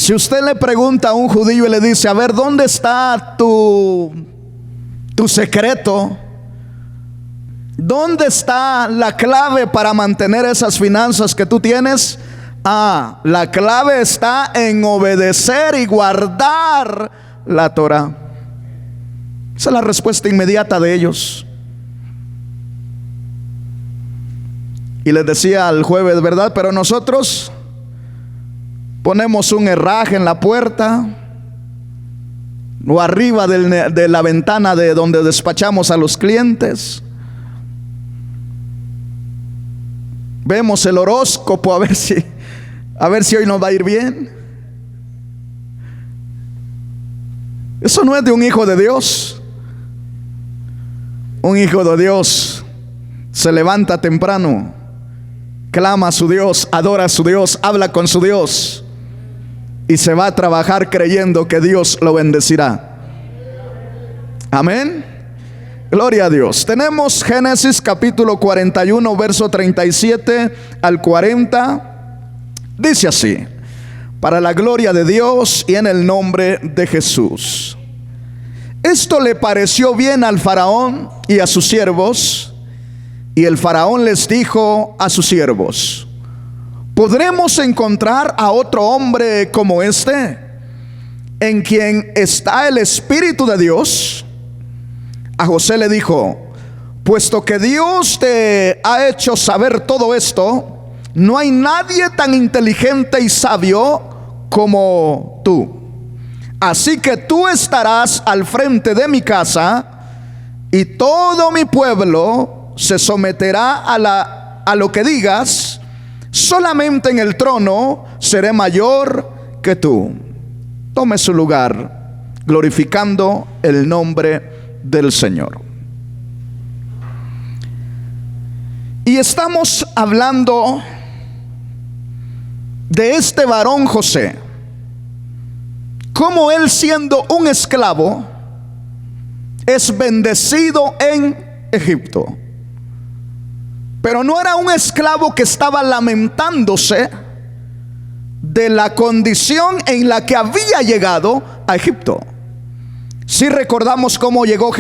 Si usted le pregunta a un judío y le dice, a ver, ¿dónde está tu secreto? ¿Dónde está la clave para mantener esas finanzas que tú tienes? La clave está en obedecer y guardar la Torah. Esa es la respuesta inmediata de ellos. Y les decía al jueves, ¿verdad? Pero nosotros ponemos un herraje en la puerta o arriba de la ventana de donde despachamos a los clientes. Vemos el horóscopo a ver si hoy nos va a ir bien. Eso no es de un hijo de Dios. Un hijo de Dios se levanta temprano, clama a su Dios, adora a su Dios, habla con su Dios y se va a trabajar creyendo que Dios lo bendecirá. Amén. Gloria a Dios. Tenemos Génesis capítulo 41, verso 37 al 40. Dice así: para la gloria de Dios y en el nombre de Jesús. Esto le pareció bien al faraón y a sus siervos, y el faraón les dijo a sus siervos: ¿podremos encontrar a otro hombre como este, en quien está el Espíritu de Dios? A José le dijo: puesto que Dios te ha hecho saber todo esto, no hay nadie tan inteligente y sabio como tú. Así que tú estarás al frente de mi casa, y todo mi pueblo se someterá a lo que digas. Solamente en el trono seré mayor que tú. Tome su lugar, glorificando el nombre del Señor. Y estamos hablando de este varón José, como él, siendo un esclavo, es bendecido en Egipto. Pero no era un esclavo que estaba lamentándose de la condición en la que había llegado a Egipto. Si recordamos cómo llegó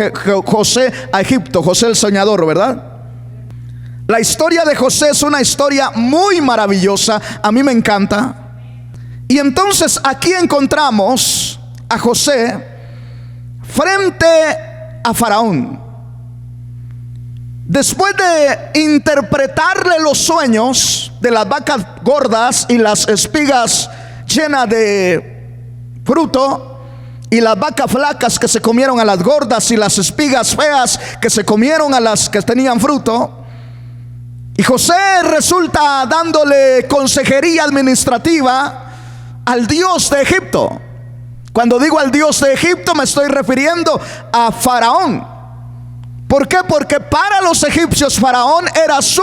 José a Egipto, José el soñador, ¿verdad? La historia de José es una historia muy maravillosa, a mí me encanta. Y entonces aquí encontramos a José frente a Faraón. Después de interpretarle los sueños de las vacas gordas y las espigas llenas de fruto, y las vacas flacas que se comieron a las gordas, y las espigas feas que se comieron a las que tenían fruto, y José resulta dándole consejería administrativa al Dios de Egipto. Cuando digo al Dios de Egipto, me estoy refiriendo a Faraón. ¿Por qué? Porque para los egipcios Faraón era su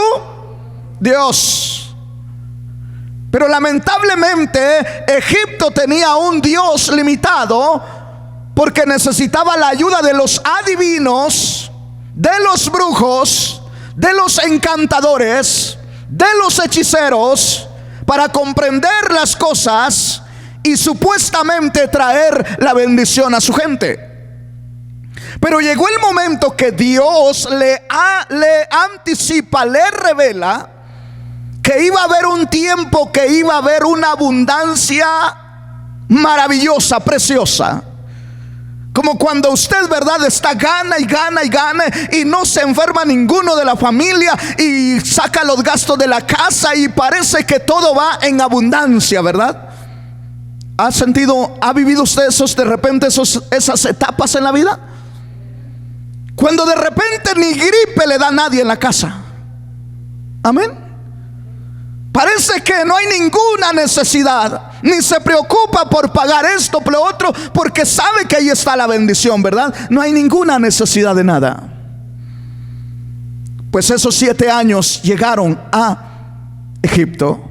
Dios. Pero lamentablemente Egipto tenía un Dios limitado, porque necesitaba la ayuda de los adivinos, de los brujos, de los encantadores, de los hechiceros, para comprender las cosas y supuestamente traer la bendición a su gente. Pero llegó el momento que Dios le anticipa, le revela que iba a haber un tiempo, que iba a haber una abundancia maravillosa, preciosa. Como cuando usted, ¿verdad?, está gana y gana y gana, y no se enferma ninguno de la familia, y saca los gastos de la casa, y parece que todo va en abundancia, ¿verdad? ¿Ha vivido usted de repente esas etapas en la vida? Cuando de repente ni gripe le da a nadie en la casa. Amén. Parece que no hay ninguna necesidad, ni se preocupa por pagar esto, por lo otro, porque sabe que ahí está la bendición, ¿verdad? No hay ninguna necesidad de nada. Pues esos 7 años llegaron a Egipto.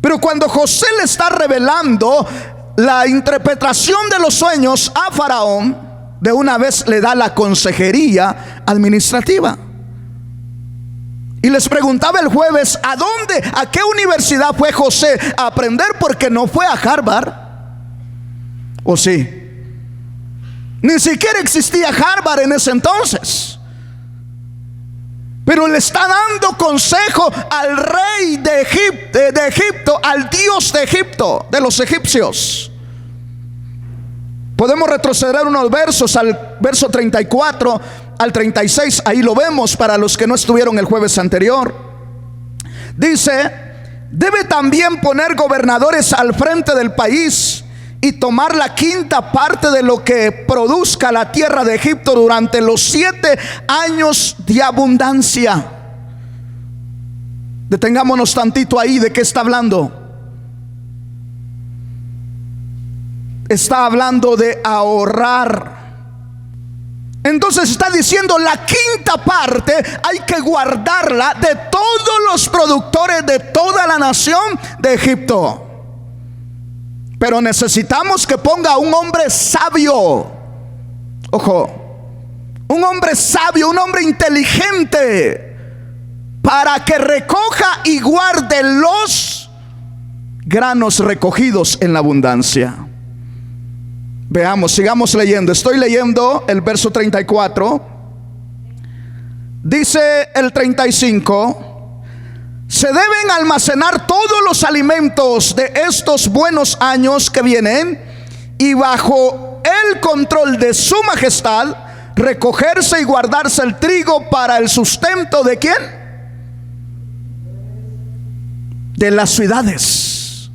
Pero cuando José le está revelando la interpretación de los sueños a Faraón, de una vez le da la consejería administrativa. Y les preguntaba el jueves, ¿a dónde, a qué universidad fue José a aprender? Porque no fue a Harvard, ¿O sí? Ni siquiera existía Harvard en ese entonces. Pero le está dando consejo al rey de Egipto, al Dios de Egipto, de los egipcios. Podemos retroceder unos versos al verso 34 al 36. Ahí lo vemos para los que no estuvieron el jueves anterior. Dice: debe también poner gobernadores al frente del país y tomar la quinta parte de lo que produzca la tierra de Egipto durante los 7 años de abundancia. Detengámonos tantito ahí. ¿De qué está hablando? Está hablando de ahorrar. Entonces está diciendo: la quinta parte hay que guardarla de todos los productores de toda la nación de Egipto. Pero necesitamos que ponga un hombre sabio. Ojo, un hombre sabio, un hombre inteligente, para que recoja y guarde los granos recogidos en la abundancia. Veamos, sigamos leyendo. Estoy leyendo el verso 34. Dice el 35: se deben almacenar todos los alimentos de estos buenos años que vienen, y bajo el control de su majestad recogerse y guardarse el trigo para el sustento ¿de quién? De las ciudades.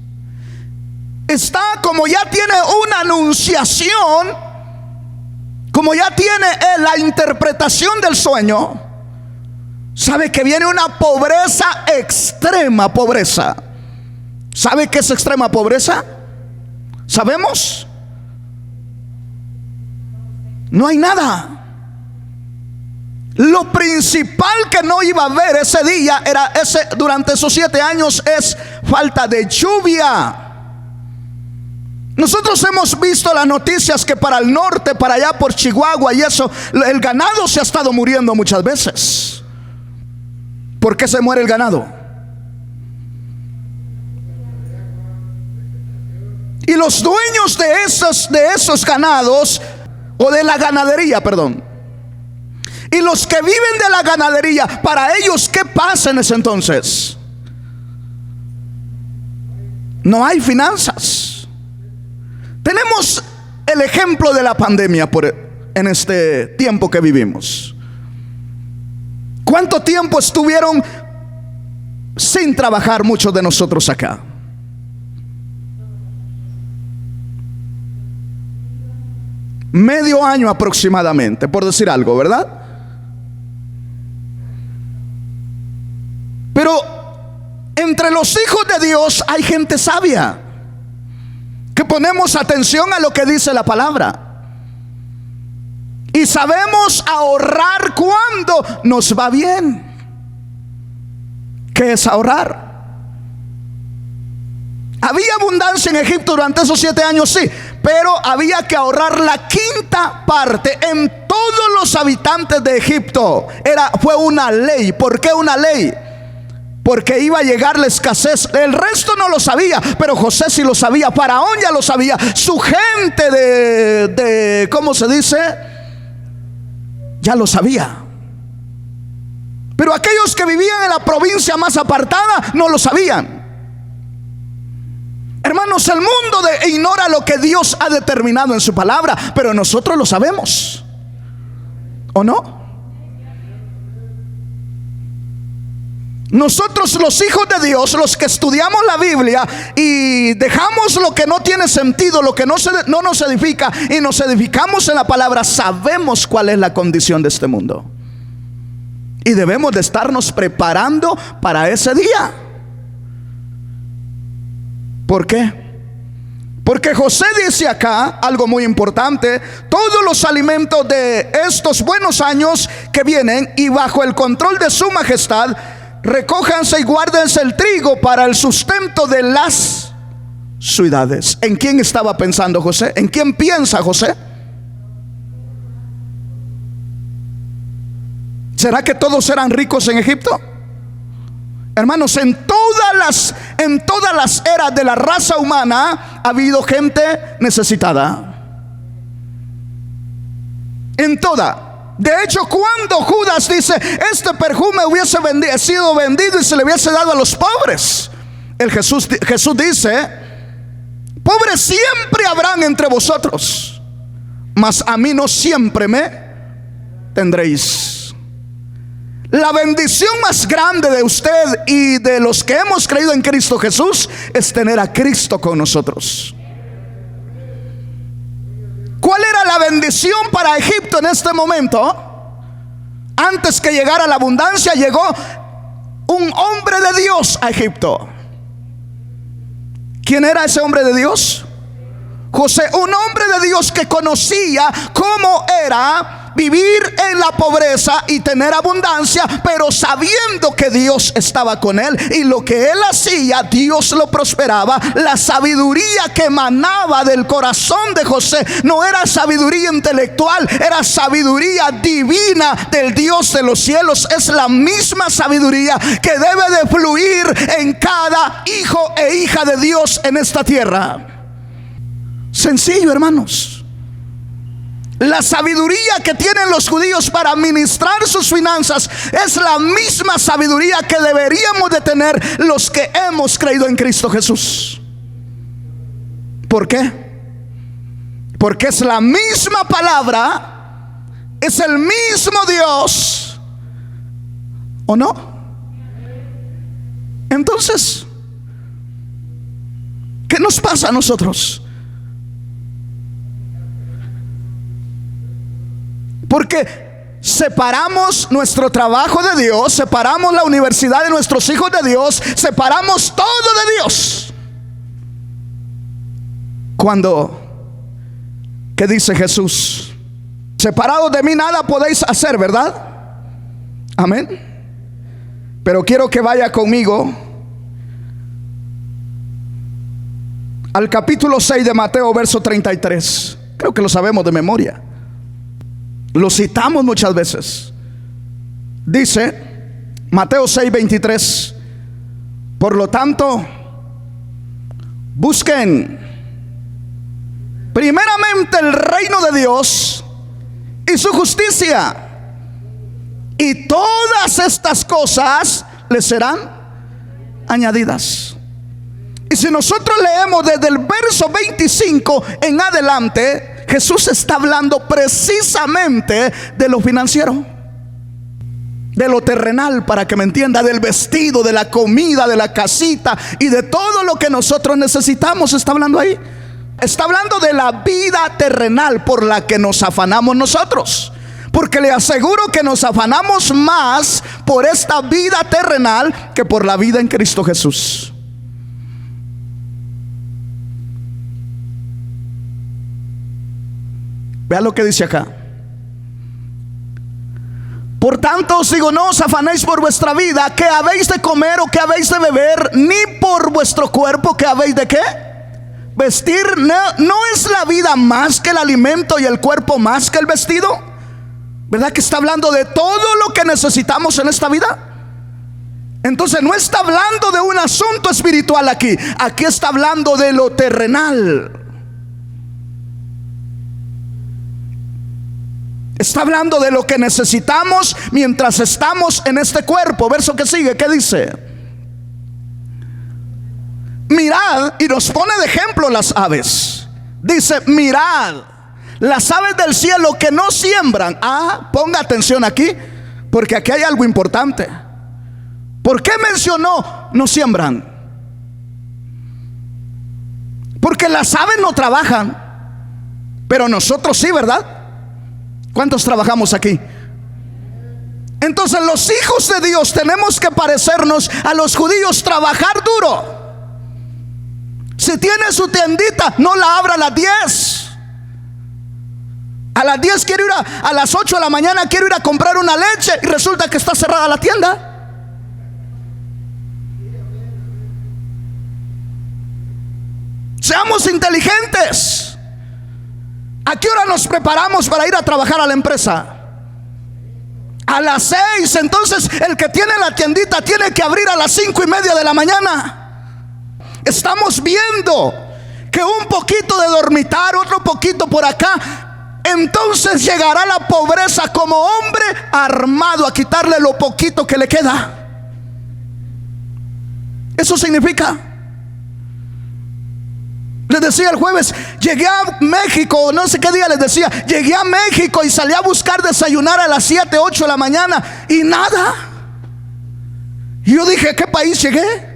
Está, como ya tiene una anunciación, como ya tiene la interpretación del sueño, sabe que viene una pobreza, extrema pobreza. ¿Sabe qué es extrema pobreza? ¿Sabemos? No hay nada. Lo principal que no iba a haber ese día durante esos 7 años es falta de lluvia. Nosotros hemos visto las noticias que para el norte, para allá por Chihuahua y eso, el ganado se ha estado muriendo muchas veces. ¿Por qué se muere el ganado? Y los dueños de esos ganados, o de la ganadería, perdón, y los que viven de la ganadería, para ellos, ¿qué pasa en ese entonces? No hay finanzas. Tenemos el ejemplo de la pandemia en este tiempo que vivimos. ¿Cuánto tiempo estuvieron sin trabajar muchos de nosotros acá? Medio año aproximadamente, por decir algo, ¿verdad? Pero entre los hijos de Dios hay gente sabia, que ponemos atención a lo que dice la palabra y sabemos ahorrar cuando nos va bien. ¿Qué es ahorrar? Había abundancia en Egipto durante esos 7 años, sí, pero había que ahorrar la quinta parte en todos los habitantes de Egipto. Fue una ley. ¿Por qué una ley? Porque iba a llegar la escasez. El resto no lo sabía, pero José sí lo sabía. Faraón ya lo sabía. Su gente de ¿cómo se dice? Ya lo sabía. Pero aquellos que vivían en la provincia más apartada no lo sabían. Hermanos, el mundo ignora lo que Dios ha determinado en su palabra, pero nosotros lo sabemos, ¿o no? Nosotros, los hijos de Dios, los que estudiamos la Biblia y dejamos lo que no tiene sentido, lo que no nos edifica, y nos edificamos en la palabra, sabemos cuál es la condición de este mundo. Y debemos de estarnos preparando para ese día. ¿Por qué? Porque José dice acá algo muy importante: todos los alimentos de estos buenos años que vienen, y bajo el control de su majestad, recójanse y guárdense el trigo para el sustento de las ciudades. ¿En quién estaba pensando José? ¿En quién piensa José? ¿Será que todos eran ricos en Egipto? Hermanos, en todas las eras de la raza humana ha habido gente necesitada. En toda. De hecho, cuando Judas dice, este perfume hubiese sido vendido y se le hubiese dado a los pobres, Jesús dice, pobres siempre habrán entre vosotros, mas a mí no siempre me tendréis. La bendición más grande de usted y de los que hemos creído en Cristo Jesús es tener a Cristo con nosotros. ¿Cuál era la bendición para Egipto en este momento? Antes que llegara la abundancia, llegó un hombre de Dios a Egipto. ¿Quién era ese hombre de Dios? José, un hombre de Dios que conocía cómo era vivir en la pobreza y tener abundancia, pero sabiendo que Dios estaba con él, y lo que él hacía, Dios lo prosperaba. La sabiduría que emanaba del corazón de José no era sabiduría intelectual, era sabiduría divina del Dios de los cielos. Es la misma sabiduría que debe de fluir en cada hijo e hija de Dios en esta tierra. Sencillo, hermanos. La sabiduría que tienen los judíos para administrar sus finanzas es la misma sabiduría que deberíamos de tener los que hemos creído en Cristo Jesús. ¿Por qué? Porque es la misma palabra, es el mismo Dios, ¿o no? Entonces, ¿qué nos pasa a nosotros? Porque separamos nuestro trabajo de Dios, separamos la universidad de nuestros hijos de Dios, separamos todo de Dios. Cuando, ¿qué dice Jesús? Separados de mí nada podéis hacer, ¿verdad? Amén. Pero quiero que vaya conmigo al capítulo 6 de Mateo, verso 33. Creo que lo sabemos de memoria. Lo citamos muchas veces. Dice Mateo 6:23: por lo tanto, busquen primeramente el reino de Dios y su justicia, y todas estas cosas les serán añadidas. Y si nosotros leemos desde el verso 25 en adelante, Jesús está hablando precisamente de lo financiero, de lo terrenal, para que me entienda, del vestido, de la comida, de la casita y de todo lo que nosotros necesitamos. Está hablando ahí. Está hablando de la vida terrenal por la que nos afanamos nosotros, porque le aseguro que nos afanamos más por esta vida terrenal que por la vida en Cristo Jesús. Vea lo que dice acá: por tanto os digo, no os afanéis por vuestra vida, que habéis de comer o que habéis de beber, ni por vuestro cuerpo, que habéis de ¿qué? Vestir. ¿No es la vida más que el alimento y el cuerpo más que el vestido? ¿Verdad que está hablando de todo lo que necesitamos en esta vida? Entonces no está hablando de un asunto espiritual aquí. Aquí está hablando de lo terrenal. Está hablando de lo que necesitamos mientras estamos en este cuerpo. Verso que sigue, ¿qué dice? Mirad, y nos pone de ejemplo las aves. Dice, mirad las aves del cielo que no siembran. Ponga atención aquí, porque aquí hay algo importante. ¿Por qué mencionó no siembran? Porque las aves no trabajan, pero nosotros sí, ¿verdad? ¿Cuántos trabajamos aquí? Entonces los hijos de Dios tenemos que parecernos a los judíos, trabajar duro. Si tiene su tiendita, no la abra a las 10. A las 10 quiero ir a las 8 de la mañana quiero ir a comprar una leche y resulta que está cerrada la tienda. Seamos inteligentes. ¿A qué hora nos preparamos para ir a trabajar a la empresa? A las 6. Entonces el que tiene la tiendita tiene que abrir a las 5:30 de la mañana. Estamos viendo que un poquito de dormitario, otro poquito por acá. Entonces llegará la pobreza como hombre armado a quitarle lo poquito que le queda. Eso significa. Les decía el jueves, llegué a México, no sé qué día les decía, llegué a México y salí a buscar desayunar a las 7, 8 de la mañana y nada. Y yo dije, ¿a qué país llegué?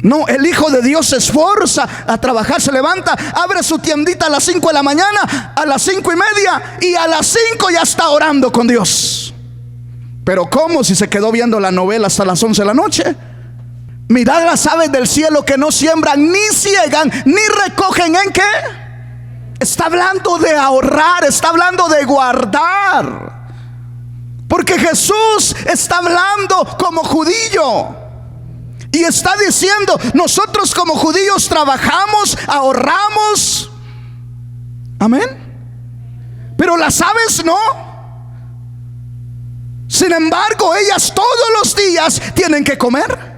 No, el Hijo de Dios se esfuerza a trabajar, se levanta, abre su tiendita a las 5 de la mañana, a las 5:30, y a las 5 ya está orando con Dios. Pero ¿cómo si se quedó viendo la novela hasta las 11 de la noche? Mirad las aves del cielo, que no siembran, ni ciegan, ni recogen. ¿En qué? Está hablando de ahorrar, está hablando de guardar. Porque Jesús está hablando como judío y está diciendo, nosotros como judíos trabajamos, ahorramos. Amén. Pero las aves no. Sin embargo, ellas todos los días tienen que comer.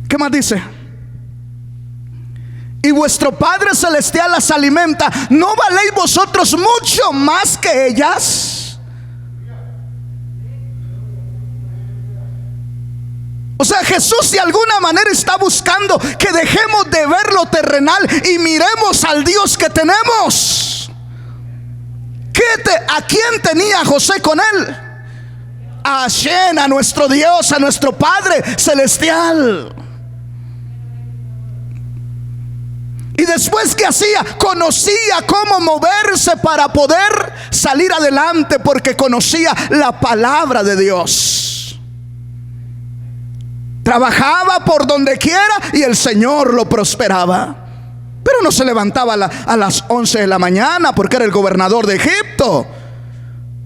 ¿Qué más dice? Y vuestro Padre Celestial las alimenta. ¿No valéis vosotros mucho más que ellas? O sea, Jesús de alguna manera está buscando que dejemos de ver lo terrenal y miremos al Dios que tenemos. ¿A quién tenía José con él? A Hashem, a nuestro Dios, a nuestro Padre Celestial. Y después, ¿qué hacía? Conocía cómo moverse para poder salir adelante, porque conocía la palabra de Dios. Trabajaba por donde quiera y el Señor lo prosperaba. Pero no se levantaba a las 11 de la mañana porque era el gobernador de Egipto.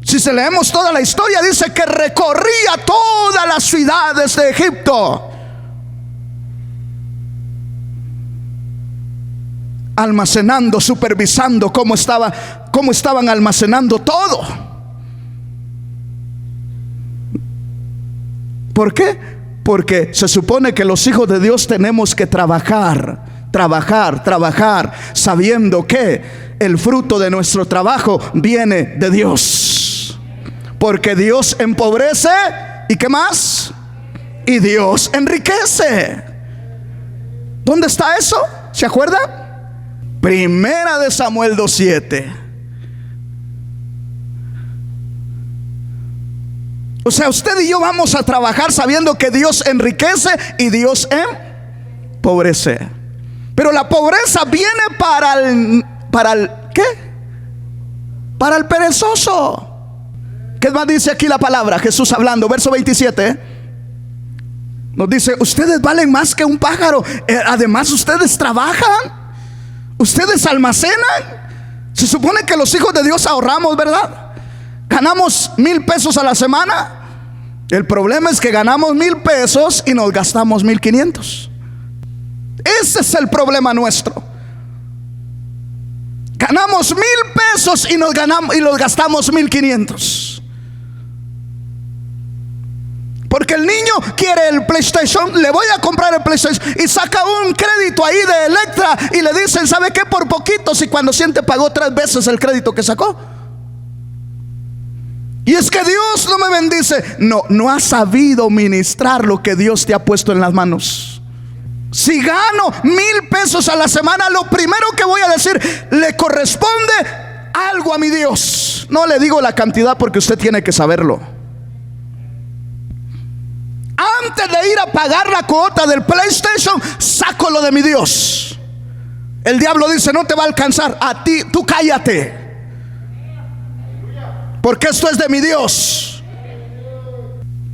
Si se leemos toda la historia, dice que recorría todas las ciudades de Egipto, almacenando, supervisando cómo estaban almacenando todo. ¿Por qué? Porque se supone que los hijos de Dios tenemos que trabajar, sabiendo que el fruto de nuestro trabajo viene de Dios. Porque Dios empobrece, ¿y qué más? Y Dios enriquece. ¿Dónde está eso? ¿Se acuerdan? Primera de Samuel 2:7. O sea, usted y yo vamos a trabajar sabiendo que Dios enriquece y Dios empobrece. Pero la pobreza viene para el ¿qué? Para el perezoso. ¿Qué más dice aquí la palabra? Jesús hablando, verso 27. Nos dice, ustedes valen más que un pájaro. Además, ustedes trabajan, ustedes almacenan. Se supone que los hijos de Dios ahorramos, ¿verdad? Ganamos 1,000 pesos a la semana. El problema es que ganamos 1,000 pesos y nos gastamos 1,500. Ese es el problema nuestro. Ganamos 1,000 pesos y los gastamos 1,500. Porque el niño quiere el PlayStation, le voy a comprar el PlayStation, y saca un crédito ahí de Electra y le dicen, ¿sabe qué? Por poquito, si cuando siente pagó 3 veces el crédito que sacó. Y es que Dios no me bendice. No ha sabido ministrar lo que Dios te ha puesto en las manos. Si gano 1,000 pesos a la semana, lo primero que voy a decir, le corresponde algo a mi Dios. No le digo la cantidad porque usted tiene que saberlo. Antes de ir a pagar la cuota del PlayStation, saco lo de mi Dios. El diablo dice, no te va a alcanzar. A ti, tú cállate, porque esto es de mi Dios.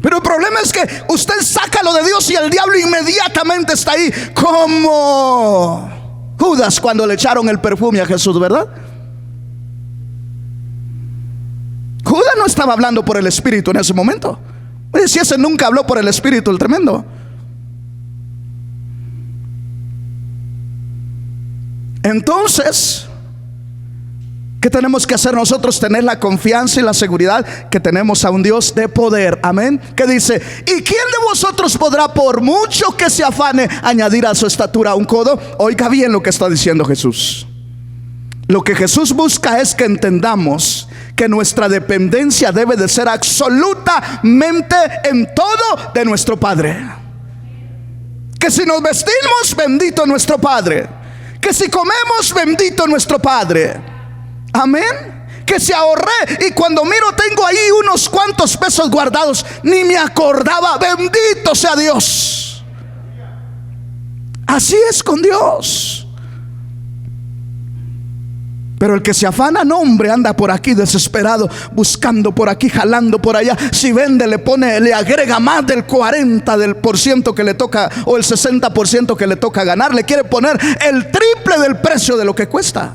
Pero el problema es que usted saca lo de Dios y el diablo inmediatamente está ahí, como Judas cuando le echaron el perfume a Jesús, ¿verdad? Judas no estaba hablando por el Espíritu en ese momento. Oye, si ese nunca habló por el Espíritu, el tremendo. Entonces, ¿Qué tenemos que hacer nosotros? Tener la confianza y la seguridad que tenemos a un Dios de poder. Amén. Que dice: ¿y quién de vosotros podrá, por mucho que se afane, añadir a su estatura un codo? Oiga bien lo que está diciendo Jesús. Lo que Jesús busca es que entendamos que nuestra dependencia debe de ser absolutamente en todo de nuestro Padre. Que si nos vestimos, bendito nuestro Padre. Que si comemos, bendito nuestro Padre. Amén. Que si ahorré y cuando miro tengo ahí unos cuantos pesos guardados, ni me acordaba, bendito sea Dios. Así es con Dios. Pero el que se afana, no, hombre, anda por aquí desesperado, buscando por aquí, jalando por allá. Si vende, le agrega más del 40% que le toca, o el 60% que le toca ganar. Le quiere poner el triple del precio de lo que cuesta.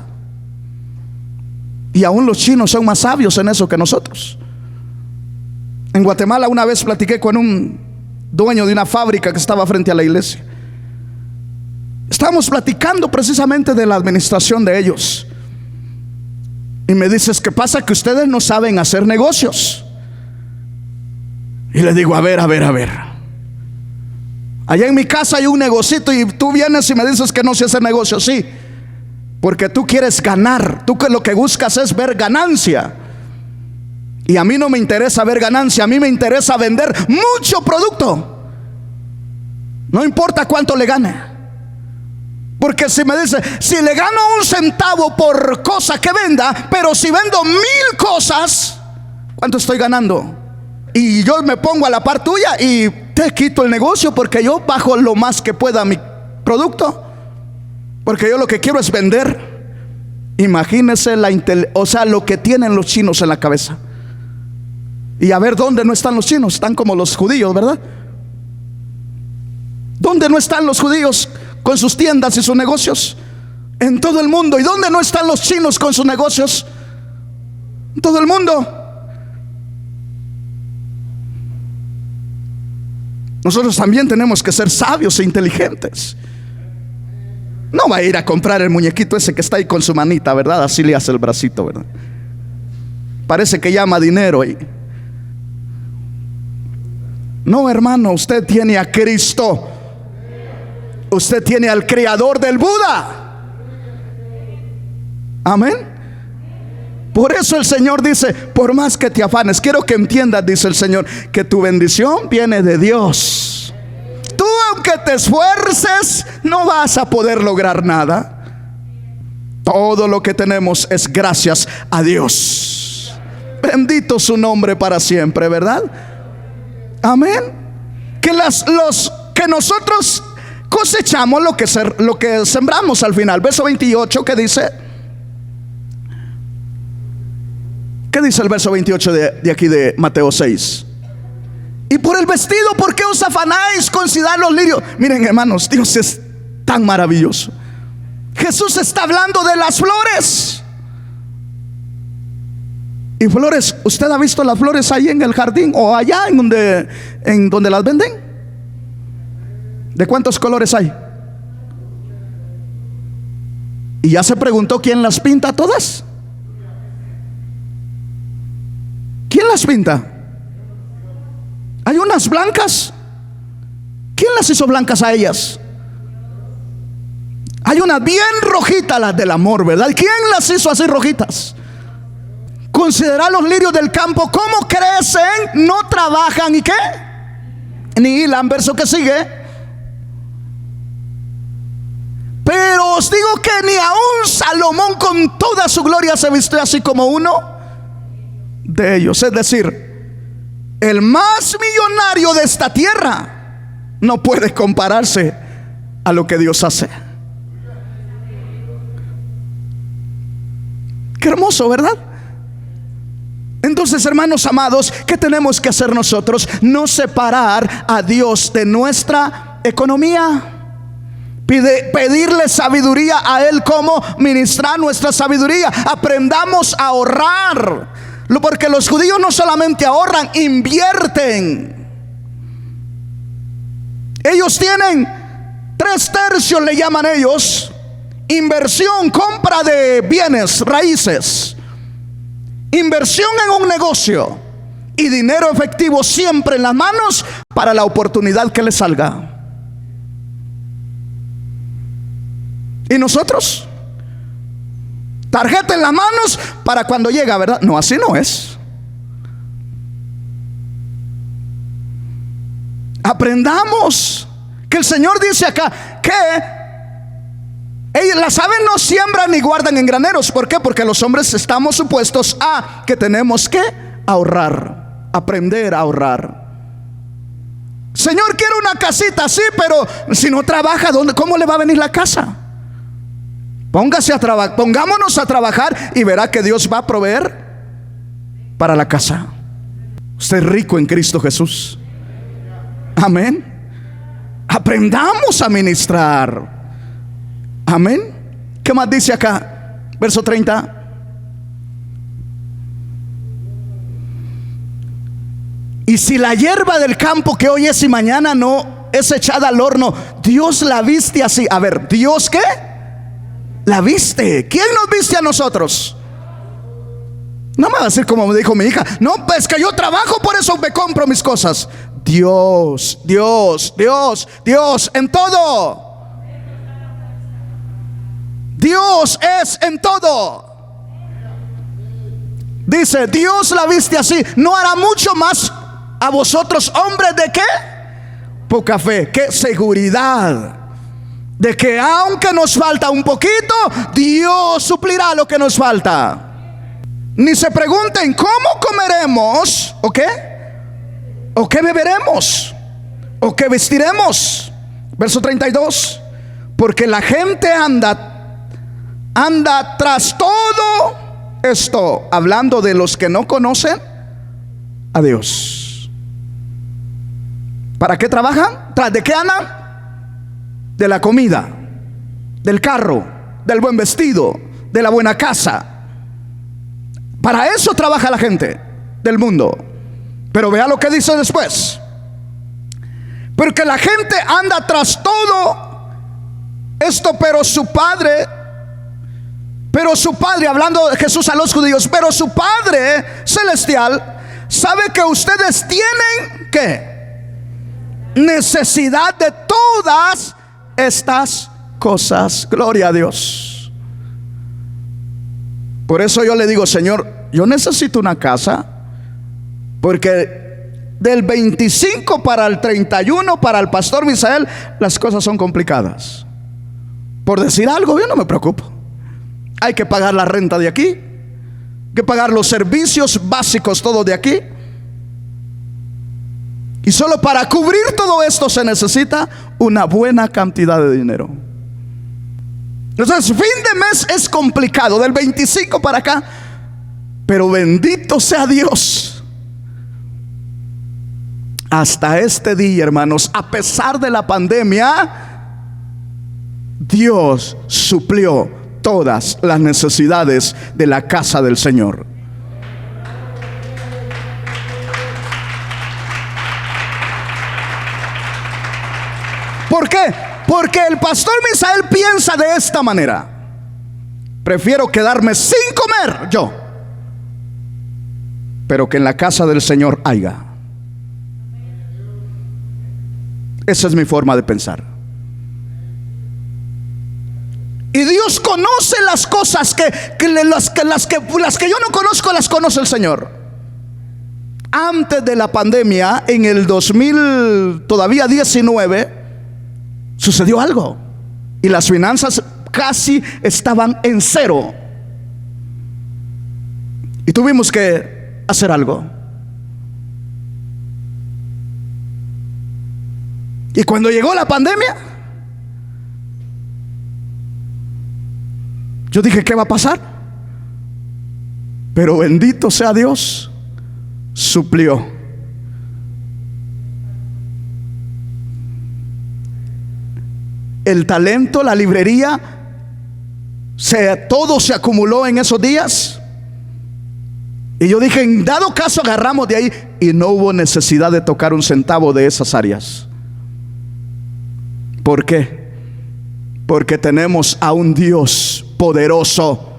Y aún los chinos son más sabios en eso que nosotros. En Guatemala una vez platiqué con un dueño de una fábrica que estaba frente a la iglesia. Estábamos platicando precisamente de la administración de ellos. Y me dices: ¿qué pasa? Que ustedes no saben hacer negocios. Y le digo: a ver. Allá en mi casa hay un negocito y tú vienes y me dices que no sé hacer negocios. Sí, porque tú quieres ganar. Tú que lo que buscas es ver ganancia. Y a mí no me interesa ver ganancia. A mí me interesa vender mucho producto. No importa cuánto le gane. Porque si me dice: si le gano un centavo por cosa que venda, pero si vendo 1000 cosas, ¿cuánto estoy ganando? Y yo me pongo a la par tuya y te quito el negocio, porque yo bajo lo más que pueda mi producto, porque yo lo que quiero es vender. Imagínese lo que tienen los chinos en la cabeza. Y a ver, ¿dónde no están los chinos? Están como los judíos, ¿verdad? ¿Dónde no están los judíos con sus tiendas y sus negocios? En todo el mundo. ¿Y dónde no están los chinos con sus negocios? En todo el mundo. Nosotros también tenemos que ser sabios e inteligentes. No va a ir a comprar el muñequito ese que está ahí con su manita, ¿verdad? Así le hace el bracito, ¿verdad? Parece que llama dinero ahí. No, hermano, usted tiene a Cristo. Usted tiene al creador del Buda. Amén. Por eso el Señor dice: por más que te afanes, quiero que entiendas, dice el Señor, que tu bendición viene de Dios. Tú, aunque te esfuerces, no vas a poder lograr nada. Todo lo que tenemos es gracias a Dios. Bendito su nombre para siempre, ¿verdad? Amén. Que nosotros cosechamos lo que sembramos al final. Verso 28, ¿qué dice? ¿Qué dice el verso 28 de aquí de Mateo 6? Y por el vestido, ¿por qué os afanáis? Considerad los lirios. Miren, hermanos, Dios es tan maravilloso. Jesús está hablando de las flores. Y flores, ¿usted ha visto las flores ahí en el jardín o allá en donde las venden? ¿De cuántos colores hay? ¿Y ya se preguntó quién las pinta todas? ¿Quién las pinta? Hay unas blancas. ¿Quién las hizo blancas a ellas? Hay unas bien rojitas, las del amor, ¿verdad? ¿Quién las hizo así rojitas? Considerad los lirios del campo, cómo crecen, no trabajan y ¿qué? Ni hilan. Verso que sigue. Pero os digo que ni aun Salomón con toda su gloria se vistió así como uno de ellos. Es decir, el más millonario de esta tierra no puede compararse a lo que Dios hace. Qué hermoso, ¿verdad? Entonces, hermanos amados, ¿qué tenemos que hacer nosotros? No separar a Dios de nuestra economía. Pedirle sabiduría a Él, cómo ministrar nuestra sabiduría. Aprendamos a ahorrar, porque los judíos no solamente ahorran, invierten. Ellos tienen 3/3, le llaman ellos, inversión, compra de bienes raíces. inversión en un negocio y dinero efectivo siempre en las manos para la oportunidad que le salga. ¿Y nosotros? Tarjeta en las manos para cuando llega, ¿verdad? No, así no es. Aprendamos que el Señor dice acá que las aves no siembran ni guardan en graneros. ¿Por qué? Porque los hombres estamos supuestos a que tenemos que ahorrar, aprender a ahorrar. Señor, quiero una casita, sí, pero si no trabaja, ¿cómo le va a venir la casa? Pongámonos a trabajar y verá que Dios va a proveer para la casa. Usted es rico en Cristo Jesús. Amén. Aprendamos a ministrar. Amén. ¿Qué más dice acá? Verso 30. Y si la hierba del campo que hoy es y mañana no es echada al horno, Dios la viste así. A ver, ¿Dios qué? La viste. ¿Quién nos viste a nosotros? No me va a decir como me dijo mi hija. No, pues que yo trabajo, por eso me compro mis cosas. Dios, Dios, Dios, Dios en todo. Dios es en todo. Dice, Dios la viste así. ¿No hará mucho más a vosotros, hombres de qué? Poca fe. ¿Qué seguridad? De que aunque nos falta un poquito, Dios suplirá lo que nos falta. Ni se pregunten cómo comeremos, ¿o qué? ¿O qué beberemos? ¿O qué vestiremos? Verso 32. Porque la gente anda tras todo esto, hablando de los que no conocen a Dios. ¿Para qué trabajan? ¿Tras de qué andan? De la comida, del carro, del buen vestido, de la buena casa. Para eso trabaja la gente del mundo. Pero vea lo que dice después. Porque la gente anda tras todo esto, pero su padre, hablando de Jesús a los judíos, pero su Padre celestial sabe que ustedes tienen ¿qué? Necesidad de todas estas cosas. Gloria a Dios. Por eso yo le digo, Señor, yo necesito una casa, porque del 25 para el 31 para el pastor Misael las cosas son complicadas. Por decir algo, yo no me preocupo. Hay que pagar la renta de aquí, hay que pagar los servicios básicos todos de aquí. Y solo para cubrir todo esto se necesita una buena cantidad de dinero. Entonces, fin de mes es complicado, del 25 para acá. Pero bendito sea Dios. Hasta este día, hermanos, a pesar de la pandemia, Dios suplió todas las necesidades de la casa del Señor. ¿Por qué? Porque el pastor Misael piensa de esta manera: prefiero quedarme sin comer yo, pero que en la casa del Señor haya. Esa es mi forma de pensar. Y Dios conoce las cosas las que yo no conozco, las conoce el Señor. Antes de la pandemia, en el 2019, sucedió algo y las finanzas casi estaban en cero. Y tuvimos que hacer algo. Y cuando llegó la pandemia, yo dije, ¿qué va a pasar? Pero bendito sea Dios, suplió. El talento, la librería, todo se acumuló en esos días. Y yo dije, en dado caso agarramos de ahí, y no hubo necesidad de tocar un centavo de esas áreas. ¿Por qué? Porque tenemos a un Dios poderoso.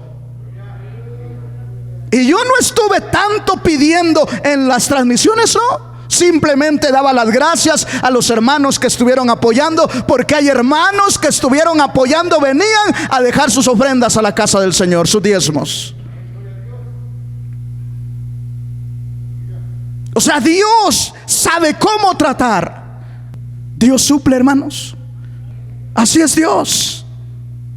Y yo no estuve tanto pidiendo en las transmisiones, no. Simplemente daba las gracias a los hermanos que estuvieron apoyando, porque hay hermanos que estuvieron apoyando, venían a dejar sus ofrendas a la casa del Señor, sus diezmos. O sea, Dios sabe cómo tratar. Dios suple, hermanos. Así es Dios.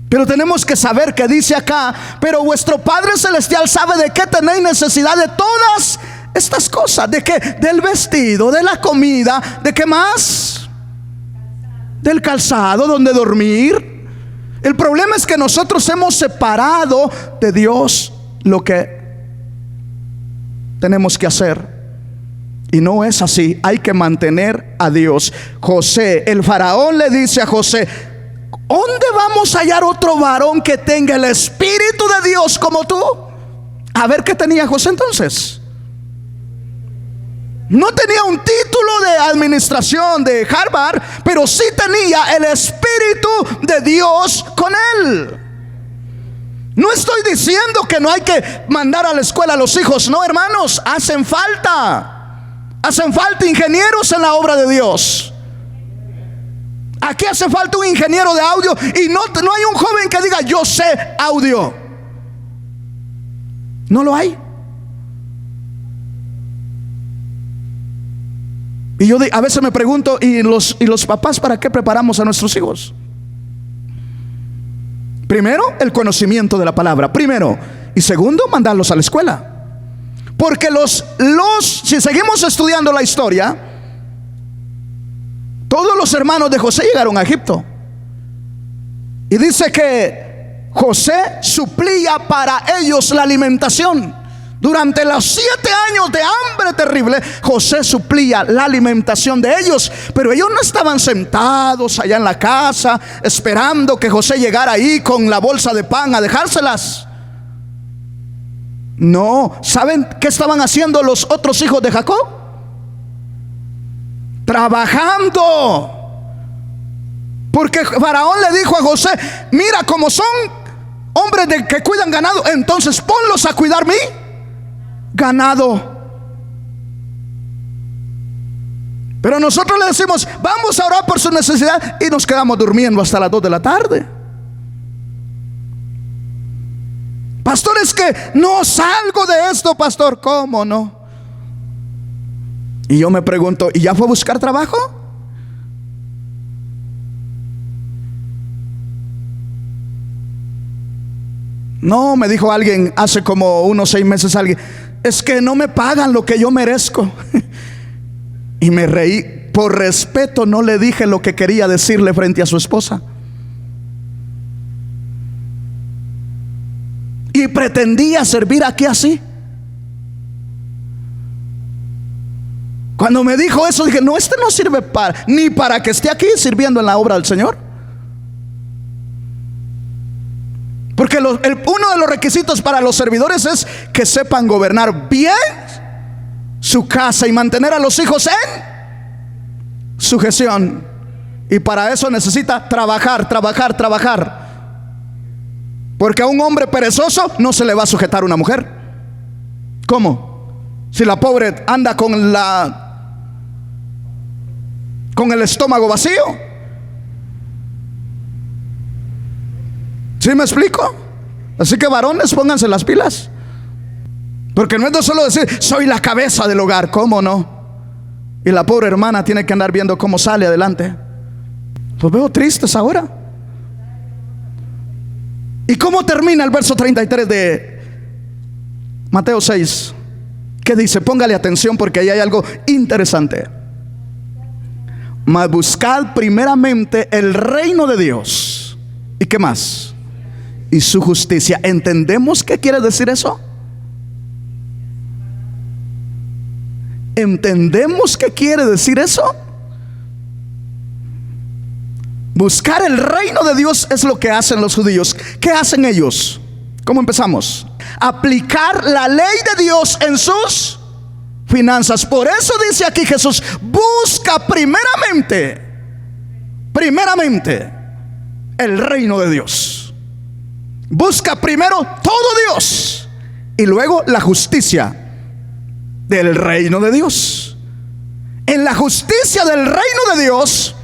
Pero tenemos que saber que dice acá: pero vuestro Padre Celestial sabe de qué tenéis necesidad, de todas estas cosas. ¿De qué? Del vestido, de la comida, ¿de qué más? Del calzado, donde dormir. El problema es que nosotros hemos separado de Dios lo que tenemos que hacer. Y no es así, hay que mantener a Dios. José, el faraón le dice a José: ¿dónde vamos a hallar otro varón que tenga el Espíritu de Dios como tú? A ver, ¿qué tenía José entonces? No tenía un título de administración de Harvard, pero sí tenía el Espíritu de Dios con él. No estoy diciendo que no hay que mandar a la escuela a los hijos, no, hermanos, hacen falta. Hacen falta ingenieros en la obra de Dios. Aquí hace falta un ingeniero de audio, y no hay un joven que diga: yo sé audio. No lo hay. Y yo a veces me pregunto: ¿y los papás para qué preparamos a nuestros hijos? Primero, el conocimiento de la palabra. Primero. Y segundo, mandarlos a la escuela. Porque si seguimos estudiando la historia, todos los hermanos de José llegaron a Egipto. Y dice que José suplía para ellos la alimentación. Durante los 7 años de hambre terrible, José suplía la alimentación de ellos. Pero ellos no estaban sentados allá en la casa esperando que José llegara ahí con la bolsa de pan a dejárselas. No, ¿saben qué estaban haciendo los otros hijos de Jacob? Trabajando. Porque Faraón le dijo a José: mira, como son hombres que cuidan ganado, entonces ponlos a cuidar mi ganado. Pero nosotros le decimos: vamos a orar por su necesidad, y nos quedamos durmiendo hasta las 2 de la tarde. Pastor, es que no salgo de esto, pastor. ¿Cómo no? Y yo me pregunto: ¿y ya fue a buscar trabajo? No, me dijo alguien hace como unos 6 meses, alguien: es que no me pagan lo que yo merezco. Y me reí. Por respeto no le dije lo que quería decirle frente a su esposa. Y pretendía servir aquí así. Cuando me dijo eso, dije: no, este no sirve ni para que esté aquí sirviendo en la obra del Señor. Porque uno de los requisitos para los servidores es que sepan gobernar bien su casa y mantener a los hijos en sujeción. Y para eso necesita trabajar. Porque a un hombre perezoso no se le va a sujetar una mujer. ¿Cómo? Si la pobre anda con el estómago vacío. ¿Sí me explico? Así que varones, pónganse las pilas. Porque no es de solo decir: soy la cabeza del hogar. ¿Cómo no? Y la pobre hermana tiene que andar viendo cómo sale adelante. Los veo tristes ahora. ¿Y cómo termina el verso 33 de Mateo 6? ¿Qué dice? Póngale atención, porque ahí hay algo interesante. Mas buscad primeramente el reino de Dios. ¿Y qué más? Y su justicia. ¿Entendemos qué quiere decir eso? ¿Entendemos qué quiere decir eso? Buscar el reino de Dios es lo que hacen los judíos. ¿Qué hacen ellos? ¿Cómo empezamos? Aplicar la ley de Dios en sus finanzas. Por eso dice aquí Jesús: busca primeramente el reino de Dios. Busca primero todo Dios, Y luego la justicia del reino de Dios. En la justicia del reino de Dios,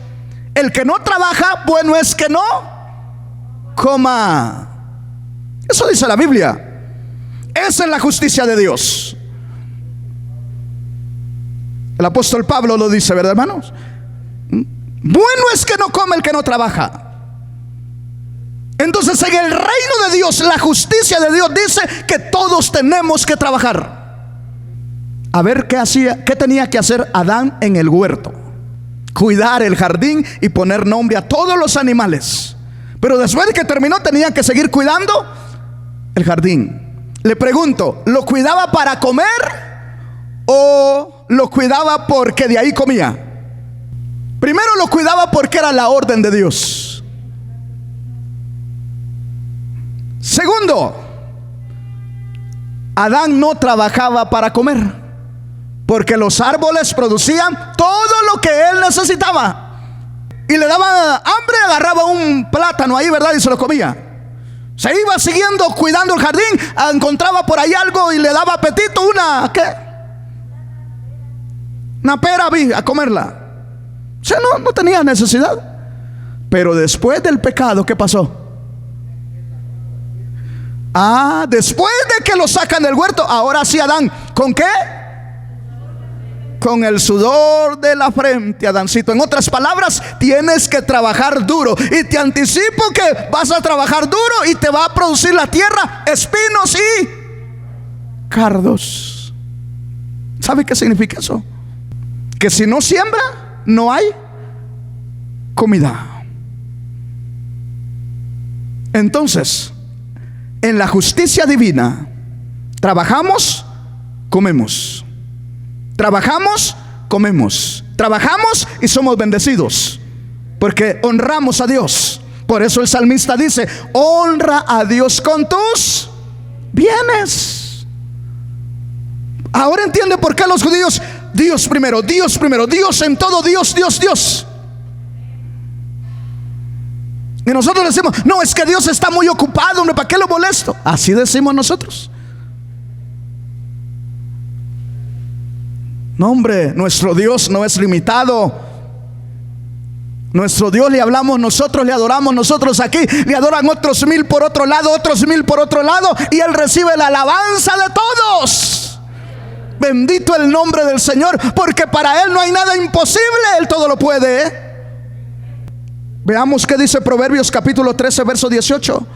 el que no trabaja, bueno es que no coma. Eso dice la Biblia. Esa es la justicia de Dios. El apóstol Pablo lo dice, ¿verdad, hermanos? Bueno es que no come el que no trabaja. Entonces, en el reino de Dios, la justicia de Dios dice que todos tenemos que trabajar. A ver qué tenía que hacer Adán en el huerto: cuidar el jardín y poner nombre a todos los animales. Pero después de que terminó, tenía que seguir cuidando el jardín. Le pregunto, ¿lo cuidaba para comer o lo cuidaba porque de ahí comía? Primero lo cuidaba porque era la orden de Dios. Segundo, Adán no trabajaba para comer, porque los árboles producían todo lo que él necesitaba. Y le daba hambre, agarraba un plátano ahí, ¿verdad? Y se lo comía. Se iba siguiendo cuidando el jardín, encontraba por ahí algo y le daba apetito, una pera a comerla. O sea, no tenía necesidad. Pero después del pecado, ¿qué pasó? Después de que lo sacan del huerto, ahora sí Adán, ¿con qué? Con el sudor de la frente, Adancito. En otras palabras, tienes que trabajar duro. Y te anticipo que vas a trabajar duro y te va a producir la tierra espinos y cardos. ¿Sabe qué significa eso? Que si no siembra, no hay comida. Entonces, en la justicia divina, trabajamos, comemos. Trabajamos, comemos. Trabajamos y somos bendecidos, porque honramos a Dios. Por eso el salmista dice: honra a Dios con tus bienes. Ahora entiende por qué los judíos: Dios primero, Dios primero, Dios en todo, Dios, Dios, Dios. Y nosotros decimos: no, es que Dios está muy ocupado, hombre, ¿para qué lo molesto? Así decimos nosotros. No, hombre, nuestro Dios no es limitado. Nuestro Dios le hablamos nosotros, le adoramos nosotros aquí, le adoran otros 1000 por otro lado, otros 1000 por otro lado, y Él recibe la alabanza de todos. Bendito el nombre del Señor, porque para Él no hay nada imposible, Él todo lo puede, Veamos qué dice Proverbios capítulo 13, verso 18.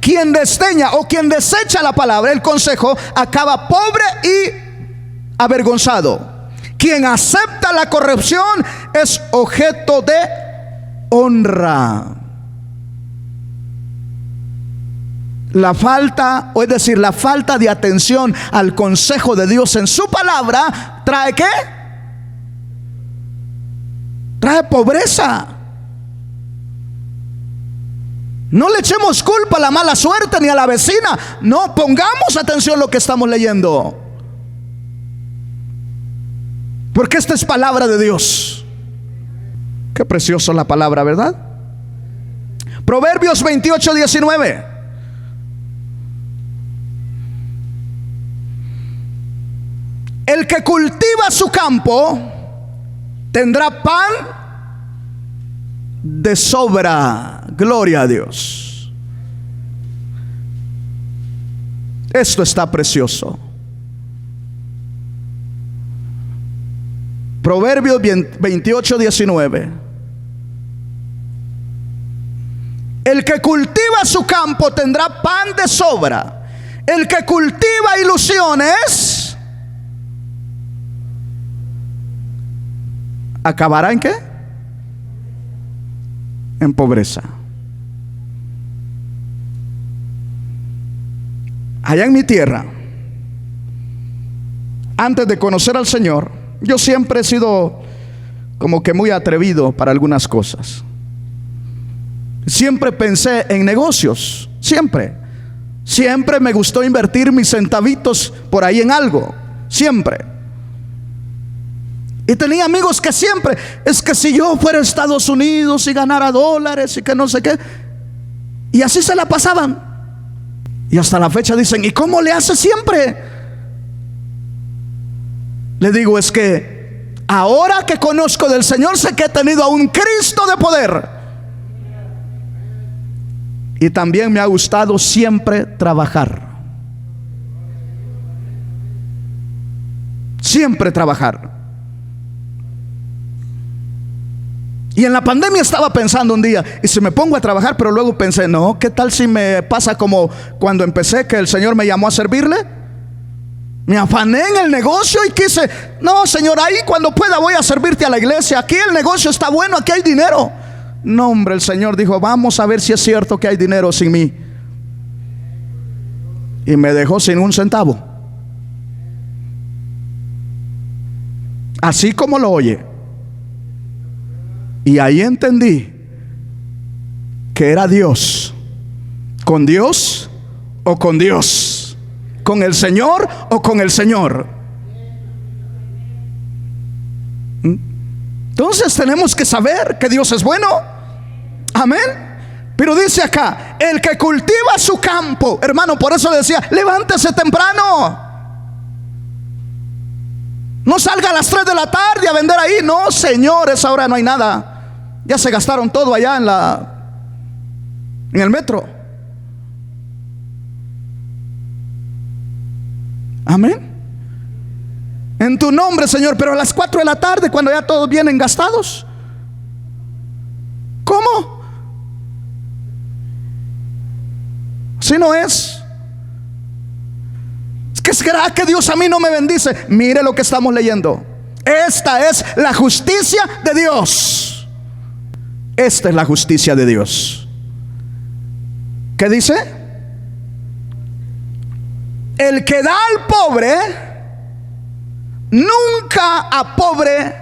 Quien desdeña o quien desecha la palabra, el consejo, acaba pobre y avergonzado. Quien acepta la corrección es objeto de honra. La falta, o es decir, la falta de atención al consejo de Dios en su palabra, ¿trae qué? Trae pobreza. No le echemos culpa a la mala suerte ni a la vecina. No, pongamos atención a lo que estamos leyendo, porque esta es palabra de Dios. Qué preciosa la palabra, ¿verdad? Proverbios 28, 19. El que cultiva su campo tendrá pan de sobra. Gloria a Dios. Esto está precioso. Proverbios 28, 19. El que cultiva su campo tendrá pan de sobra. El que cultiva ilusiones acabará ¿en qué? En pobreza. Allá en mi tierra, antes de conocer al Señor, yo siempre he sido como que muy atrevido para algunas cosas. Siempre pensé en negocios, siempre me gustó invertir mis centavitos por ahí en algo, siempre. Y tenía amigos que siempre, es que si yo fuera a Estados Unidos y ganara dólares y que no sé qué, y así se la pasaban. Y hasta la fecha dicen: ¿y cómo le hace siempre? Le digo: es que ahora que conozco del Señor, sé que he tenido a un Cristo de poder. Y también me ha gustado siempre trabajar. Siempre trabajar. Y en la pandemia estaba pensando un día: y si me pongo a trabajar, pero luego pensé: no, ¿qué tal si me pasa como cuando empecé, que el Señor me llamó a servirle? Me afané en el negocio y quise: no, Señor, ahí cuando pueda voy a servirte a la iglesia. Aquí el negocio está bueno, aquí hay dinero. No, hombre, el Señor dijo: vamos a ver si es cierto que hay dinero sin mí. Y me dejó sin un centavo. Así como lo oye. Y ahí entendí que era Dios. ¿Con Dios o con Dios? ¿Con el Señor o con el Señor? Entonces tenemos que saber que Dios es bueno. Amén. Pero dice acá: el que cultiva su campo. Hermano, por eso decía: levántese temprano. No salga a las 3 de la tarde a vender ahí. No, Señor, esa hora no hay nada. Ya se gastaron todo allá en el metro. Amén. En tu nombre, Señor. Pero a las 4 de la tarde, cuando ya todos vienen gastados. ¿Cómo? Si no es. ¿Qué será que Dios a mí no me bendice? Mire lo que estamos leyendo. Esta es la justicia de Dios. Esta es la justicia de Dios. ¿Qué dice? El que da al pobre nunca a pobre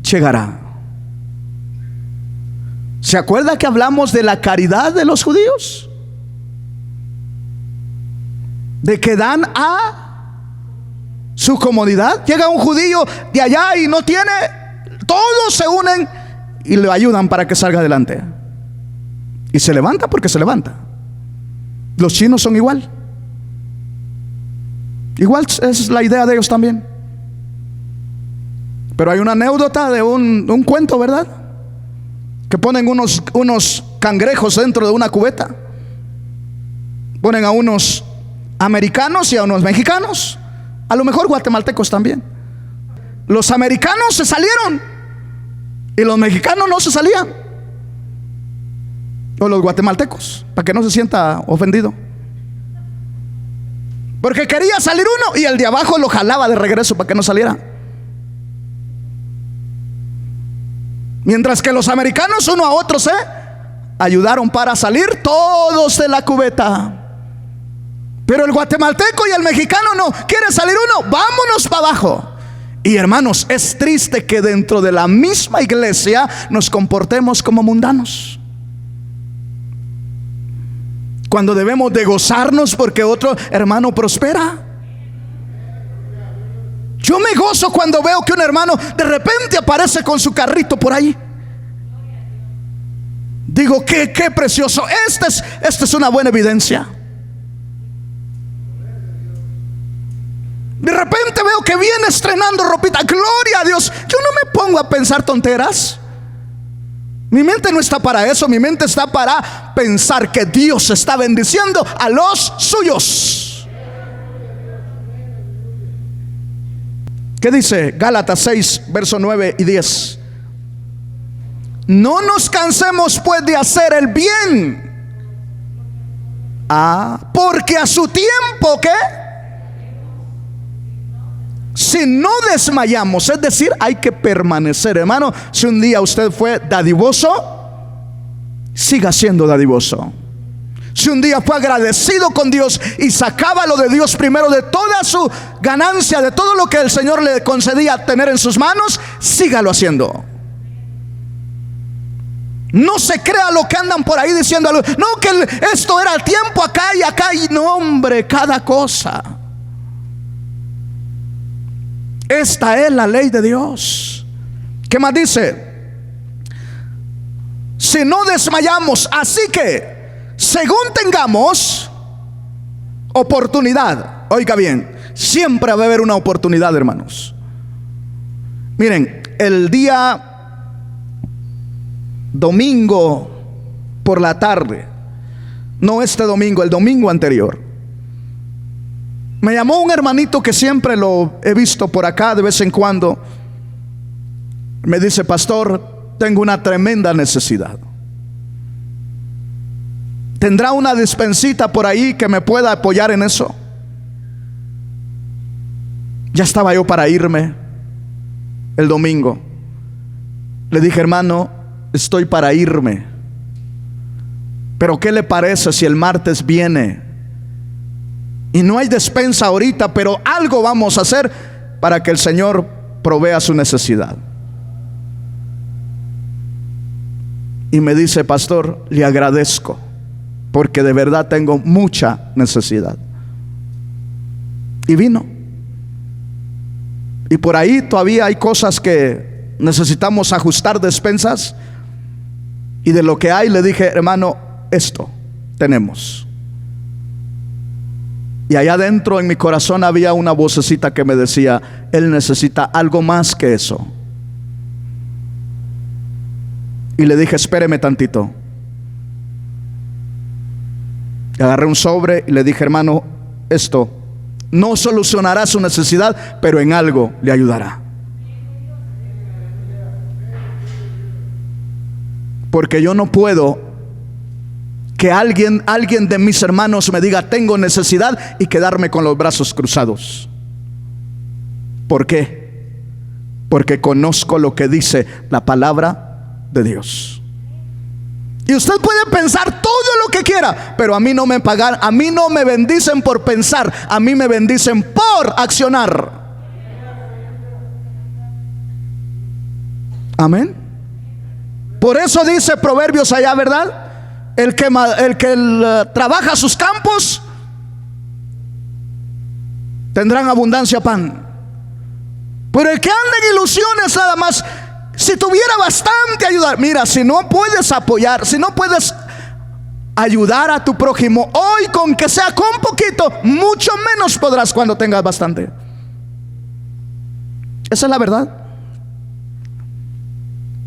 llegará. ¿Se acuerda que hablamos de la caridad de los judíos? De que dan a su comodidad. Llega un judío de allá y no tiene, todos se unen y le ayudan para que salga adelante. Y se levanta porque se levanta. Los chinos son igual. Igual es la idea de ellos también. Pero hay una anécdota de un cuento, ¿verdad? Que ponen unos cangrejos dentro de una cubeta. Ponen a unos americanos y a unos mexicanos. A lo mejor guatemaltecos también. Los americanos se salieron y los mexicanos no se salían. O los guatemaltecos, para que no se sienta ofendido. Porque quería salir uno y el de abajo lo jalaba de regreso para que no saliera. Mientras que los americanos uno a otro se ayudaron para salir todos de la cubeta. Pero el guatemalteco y el mexicano no. ¿Quiere salir uno? Vámonos para abajo. Y hermanos, es triste que dentro de la misma iglesia nos comportemos como mundanos, cuando debemos de gozarnos porque otro hermano prospera. Yo me gozo cuando veo que un hermano de repente aparece con su carrito por ahí. Digo: qué precioso. Esta es una buena evidencia. De repente veo que viene estrenando ropita. Gloria a Dios. Yo no me pongo a pensar tonteras. Mi mente no está para eso. Mi mente está para pensar que Dios está bendiciendo a los suyos. ¿Qué dice Gálatas 6, verso 9 y 10? No nos cansemos pues de hacer el bien. Porque a su tiempo, ¿qué? Si no desmayamos, es decir, hay que permanecer, hermano. Si un día usted fue dadivoso, siga siendo dadivoso. Si un día fue agradecido con Dios y sacaba lo de Dios primero, de toda su ganancia, de todo lo que el Señor le concedía tener en sus manos, sígalo haciendo. No se crea lo que andan por ahí diciendo: no, que esto era el tiempo acá y acá. Y no, hombre, cada cosa. Esta es la ley de Dios. ¿Qué más dice? Si no desmayamos, así que según tengamos Oportunidad. Oiga bien, siempre va a haber una oportunidad, hermanos. Miren, el día domingo por la tarde, no este domingo, el domingo anterior, me llamó un hermanito que siempre lo he visto por acá de vez en cuando. Me dice: pastor, tengo una tremenda necesidad. ¿Tendrá una despensita por ahí que me pueda apoyar en eso? Ya estaba yo para irme el domingo. Le dije: hermano, estoy para irme, pero ¿qué le parece si el martes viene? Y no hay despensa ahorita, pero algo vamos a hacer para que el Señor provea su necesidad. Y me dice: pastor, le agradezco, porque de verdad tengo mucha necesidad. Y vino. Y por ahí todavía hay cosas que necesitamos ajustar, despensas. Y de lo que hay le dije: hermano, esto tenemos. Y allá adentro en mi corazón había una vocecita que me decía: él necesita algo más que eso. Y le dije: espéreme tantito. Y agarré un sobre y le dije: hermano, esto no solucionará su necesidad, pero en algo le ayudará. Porque yo no puedo que alguien de mis hermanos me diga: tengo necesidad, y quedarme con los brazos cruzados. ¿Por qué? Porque conozco lo que dice la palabra de Dios. Y usted puede pensar todo lo que quiera, pero a mí no me pagan, a mí no me bendicen por pensar, a mí me bendicen por accionar. Amén. Por eso dice Proverbios allá, ¿verdad? El que trabaja sus campos tendrán abundancia pan. Pero el que anda en ilusiones nada más, si tuviera bastante ayudar. Mira, si no puedes apoyar, si no puedes ayudar a tu prójimo hoy, con que sea con poquito, mucho menos podrás cuando tengas bastante. Esa es la verdad.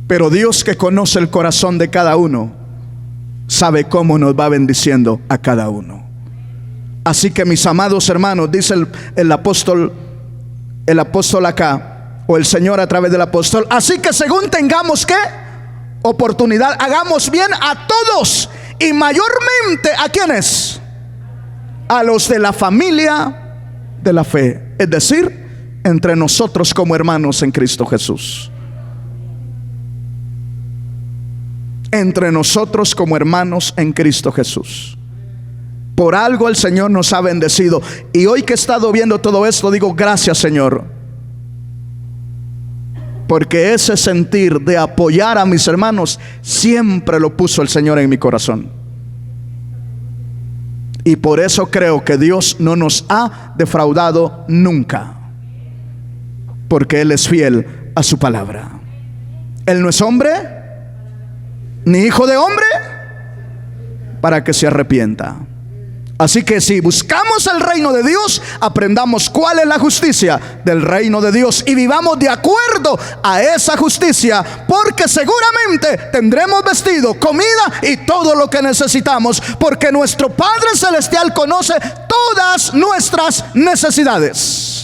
Pero Dios, que conoce el corazón de cada uno, sabe cómo nos va bendiciendo a cada uno. Así que, mis amados hermanos, dice el apóstol acá, o el Señor a través del apóstol: así que según tengamos ¿qué? Oportunidad, hagamos bien a todos, y mayormente ¿a quiénes? A los de la familia de la fe, es decir, entre nosotros como hermanos en Cristo Jesús. Entre nosotros como hermanos en Cristo Jesús. Por algo el Señor nos ha bendecido. Y hoy que he estado viendo todo esto, digo: gracias, Señor, porque ese sentir de apoyar a mis hermanos siempre lo puso el Señor en mi corazón. Y por eso creo que Dios no nos ha defraudado nunca, porque Él es fiel a su palabra. Él no es hombre ni hijo de hombre para que se arrepienta. Así que si buscamos el reino de Dios, aprendamos cuál es la justicia del reino de Dios y vivamos de acuerdo a esa justicia, porque seguramente tendremos vestido, comida y todo lo que necesitamos, porque nuestro Padre Celestial conoce todas nuestras necesidades.